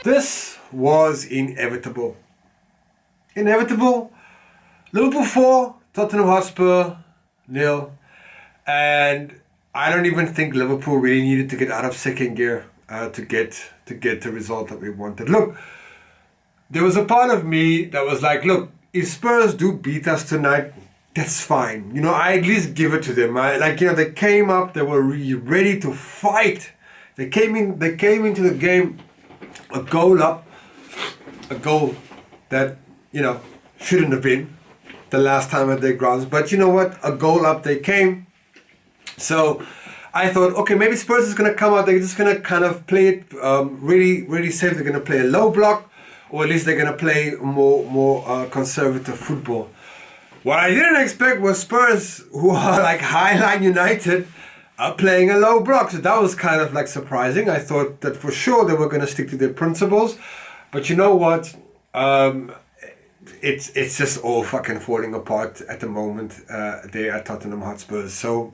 This was inevitable. Inevitable. Liverpool 4, Tottenham Hotspur 0. And I don't even think Liverpool really needed to get out of second gear to get the result that we wanted. Look, there was a part of me that was like, look, if Spurs do beat us tonight, that's fine. You know, I at least give it to them. They came up, they were really ready to fight. They came into the game a goal up, a goal that, shouldn't have been the last time at their grounds. But you know what? A goal up they came. So I thought, okay, maybe Spurs is going to come out. They're just going to kind of play it really, really safe. They're going to play a low block, or at least they're going to play more conservative football. What I didn't expect was Spurs, who are like Highline United, are playing a low block. So that was kind of like surprising. I thought that for sure they were going to stick to their principles. But you know what? It's just all fucking falling apart at the moment there at Tottenham Hotspur. So,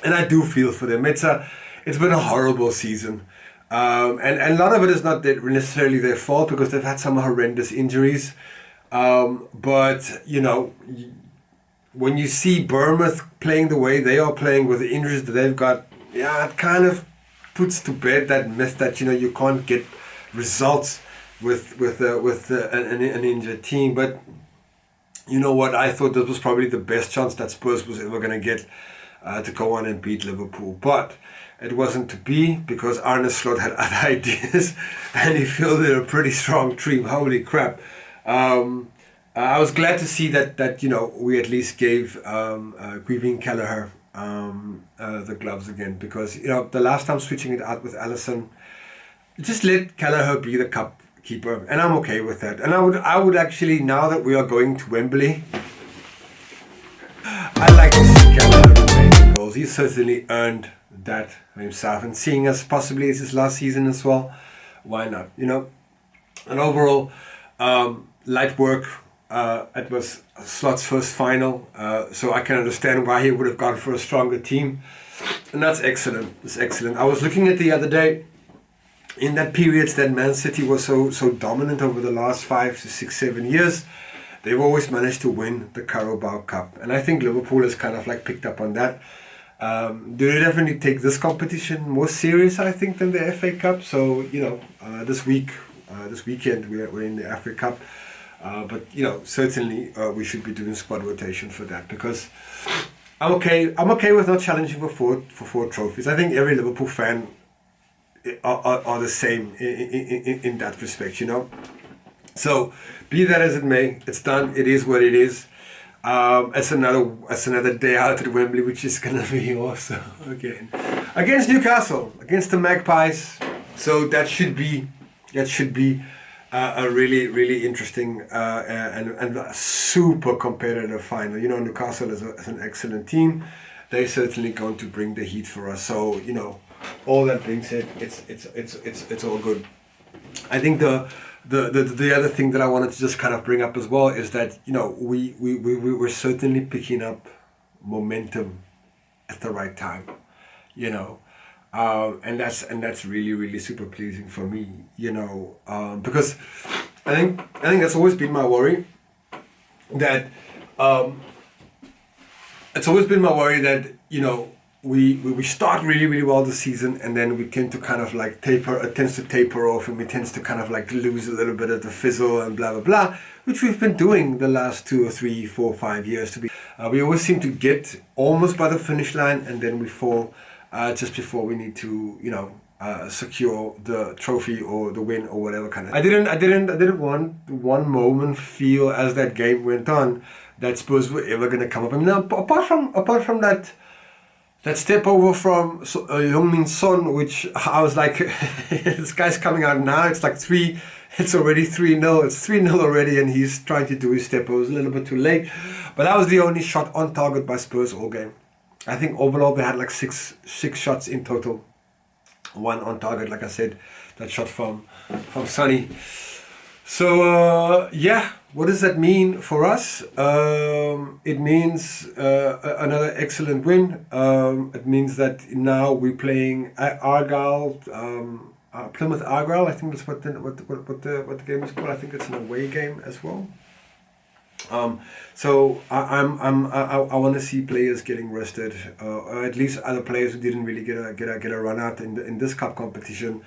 and I do feel for them. It's been a horrible season. And a lot of it is not necessarily their fault because they've had some horrendous injuries. But, when you see Bournemouth playing the way they are playing with the injuries that they've got, it kind of puts to bed that myth that, you can't get results with an injured team. But you know what? I thought this was probably the best chance that Spurs was ever going to get to go on and beat Liverpool. But it wasn't to be because Arne Slot had other ideas and he fielded a pretty strong team. Holy crap. I was glad to see that we at least gave Quivin Kelleher the gloves again, because the last time switching it out with Alisson, just let Kelleher be the cup keeper, and I'm okay with that. And I would actually, now that we are going to Wembley, I'd like to see Kelleher making goals. He's certainly earned that himself, and seeing as possibly it's his last season as well, why not? And overall, light work. It was Slot's first final, so I can understand why he would have gone for a stronger team, and that's excellent. It's excellent. I was looking at the other day, in that period that Man City was so dominant over the last 5 to 6, 7 years, they've always managed to win the Carabao Cup, and I think Liverpool has kind of like picked up on that. They definitely take this competition more serious, I think, than the FA Cup. So this weekend we're in the FA Cup. But certainly we should be doing squad rotation for that, because I'm okay with not challenging for four trophies. I think every Liverpool fan are the same in that respect, So be that as it may, it's done. It is what it is. It's another day out at Wembley, which is gonna be awesome again against Newcastle, against the Magpies. So that should be a really, really interesting and a super competitive final. Newcastle is an excellent team. They're certainly going to bring the heat for us. So all that being said, it's all good. I think the other thing that I wanted to just kind of bring up as well is that we're certainly picking up momentum at the right time. And that's really, really super pleasing for me, because I think that's always been my worry, that we start really, really well this season, and then we tend to kind of like taper off, and we tend to kind of like lose a little bit of the fizzle and blah blah blah, which we've been doing the last 2 or 3, 4, 5 years. We always seem to get almost by the finish line, and then we fall just before we need to secure the trophy or the win or whatever kind of. I didn't want one moment feel as that game went on that Spurs were ever going to come up. I mean, apart from that step over from Heung-min Son, which I was like, this guy's coming out now. It's like it's already 3-0. It's 3-0 already, and he's trying to do his step over. It was a little bit too late, but that was the only shot on target by Spurs all game. I think overall they had like six shots in total. 1 on target, like I said, that shot from Sonny. So what does that mean for us? It means another excellent win. It means that now we're playing at Argyle Plymouth Argyle. I think that's what the game is called. I think it's an away game as well. So I want to see players getting rested, or at least other players who didn't really get a run out in this cup competition.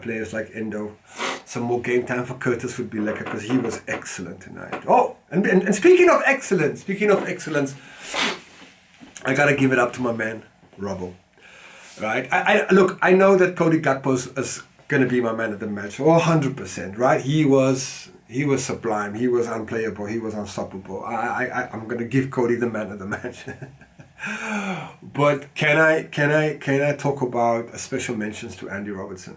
Players like Endo. Some more game time for Curtis would be lekker because he was excellent tonight. Oh, and speaking of excellence, I gotta give it up to my man Robbo. Right? I know that Cody Gakpo is gonna be my man of the match. 100%. Right? He was sublime. He was unplayable. He was unstoppable. I'm gonna give Cody the man of the match. But can I talk about special mentions to Andy Robertson,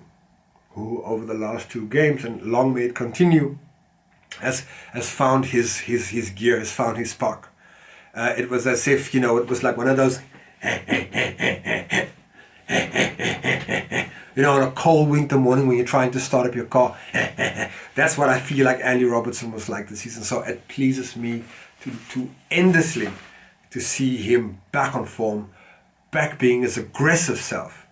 who over the last 2 games, and long may it continue, has found his gear, has found his spark. It was as if, it was like one of those on a cold winter morning when you're trying to start up your car. That's what I feel like Andy Robertson was like this season. So it pleases me to endlessly to see him back on form, back being his aggressive self,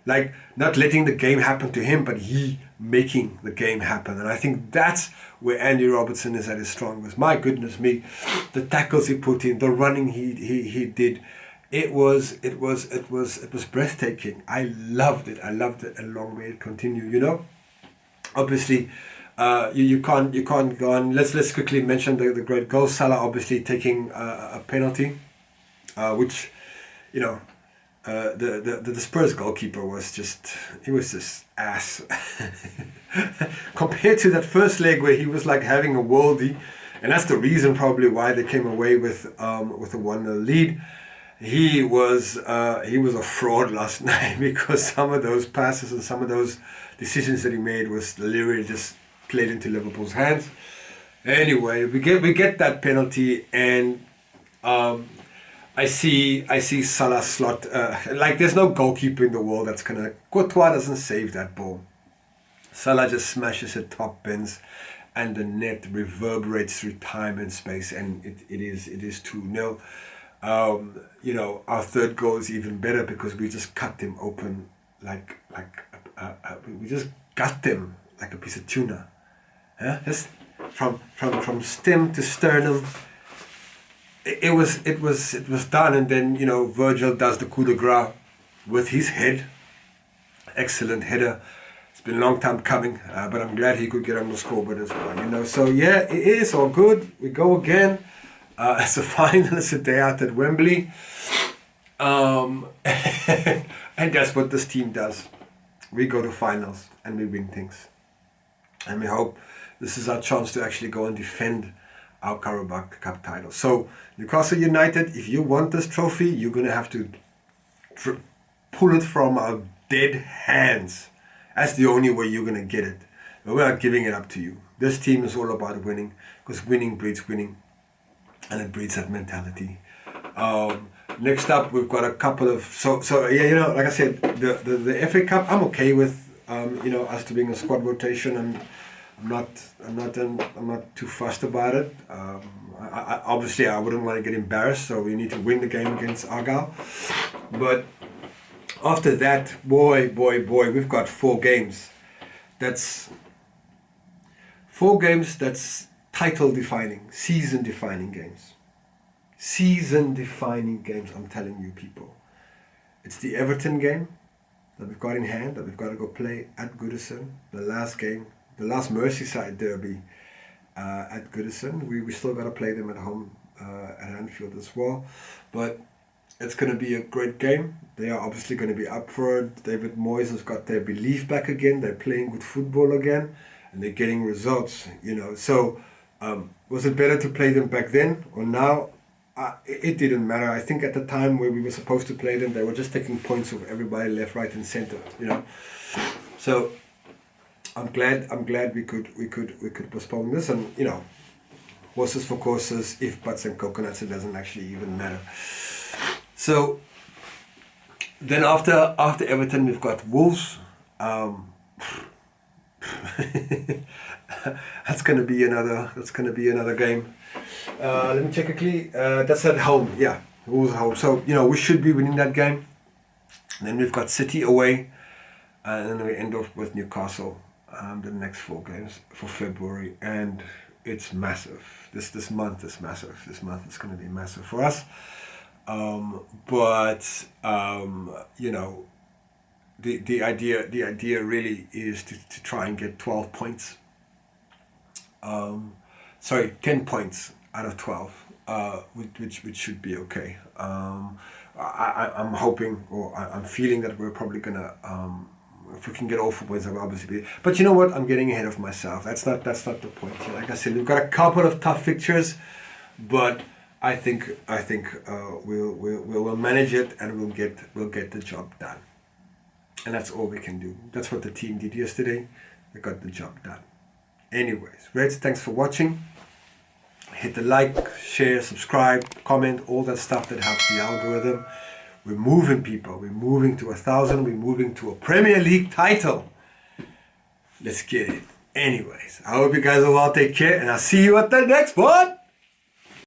like not letting the game happen to him, but he making the game happen. And I think that's where Andy Robertson is at his strongest. My goodness me, the tackles he put in, the running he did. It was breathtaking. I loved it, and long may it continue. Obviously, you can't go on. Let's quickly mention the great goal. Salah obviously taking a penalty, which the Spurs goalkeeper was just ass compared to that first leg where he was like having a worldie, and that's the reason probably why they came away with a 1-0 lead. He was a fraud last night because some of those passes and some of those decisions that he made was literally just played into Liverpool's hands. Anyway, we get that penalty, and I see Salah slot. There's no goalkeeper in the world that's gonna. Courtois doesn't save that ball. Salah just smashes it top bins, and the net reverberates through time and space, and it is 2-0. Our third goal is even better because we just cut them open we just got them like a piece of tuna. Just from stem to sternum. It was done, and then Virgil does the coup de grace with his head. Excellent header. It's been a long time coming, but I'm glad he could get on the scoreboard as well. So yeah, it is all good. We go again. It's a final. It's a day out at Wembley, and that's what this team does. We go to finals and we win things, and we hope this is our chance to actually go and defend our Carabao Cup title. So Newcastle United, if you want this trophy, you're gonna have to pull it from our dead hands. That's the only way you're gonna get it. But we're not giving it up to you. This team is all about winning, because winning breeds winning. And it breeds that mentality. Next up, we've got a couple of like I said, the FA Cup. I'm okay with us doing a squad rotation. I'm not too fussed about it. Obviously I wouldn't want to get embarrassed, so we need to win the game against Argyle. But after that, boy, we've got 4 games. That's 4 games. That's title-defining, season-defining games. Season-defining games, I'm telling you people. It's the Everton game that we've got in hand, that we've got to go play at Goodison. The last game, the last Merseyside derby at Goodison. We still got to play them at home at Anfield as well. But it's going to be a great game. They are obviously going to be up for it. David Moyes has got their belief back again. They're playing good football again, and they're getting results, So was it better to play them back then or now? It didn't matter. I think at the time where we were supposed to play them, they were just taking points of everybody left, right, and center. So I'm glad we could postpone this, and horses for courses, if buts and coconuts, it doesn't actually even matter. So then after Everton, we've got Wolves. That's gonna be another game. Let me check quickly. That's at home. Yeah, Wolves at home. So we should be winning that game. Then we've got City away. and then we end off with Newcastle, the next 4 games for February, and it's massive. This month is massive. This month is going to be massive for us. But you know, the idea really is to try and get 12 points. 10 points out of 12, which should be okay. I'm hoping, or I'm feeling that we're probably gonna, if we can get all 4 points, I'll obviously be. But you know what? I'm getting ahead of myself. That's not the point. Like I said, we've got a couple of tough fixtures, but I think we'll manage it, and we'll get the job done. And that's all we can do. That's what the team did yesterday. They got the job done. Anyways, Reds, thanks for watching. Hit the like, share, subscribe, comment, all that stuff that helps the algorithm. We're moving, people. We're moving to 1,000. We're moving to a Premier League title. Let's get it. Anyways, I hope you guys will all take care, and I'll see you at the next one.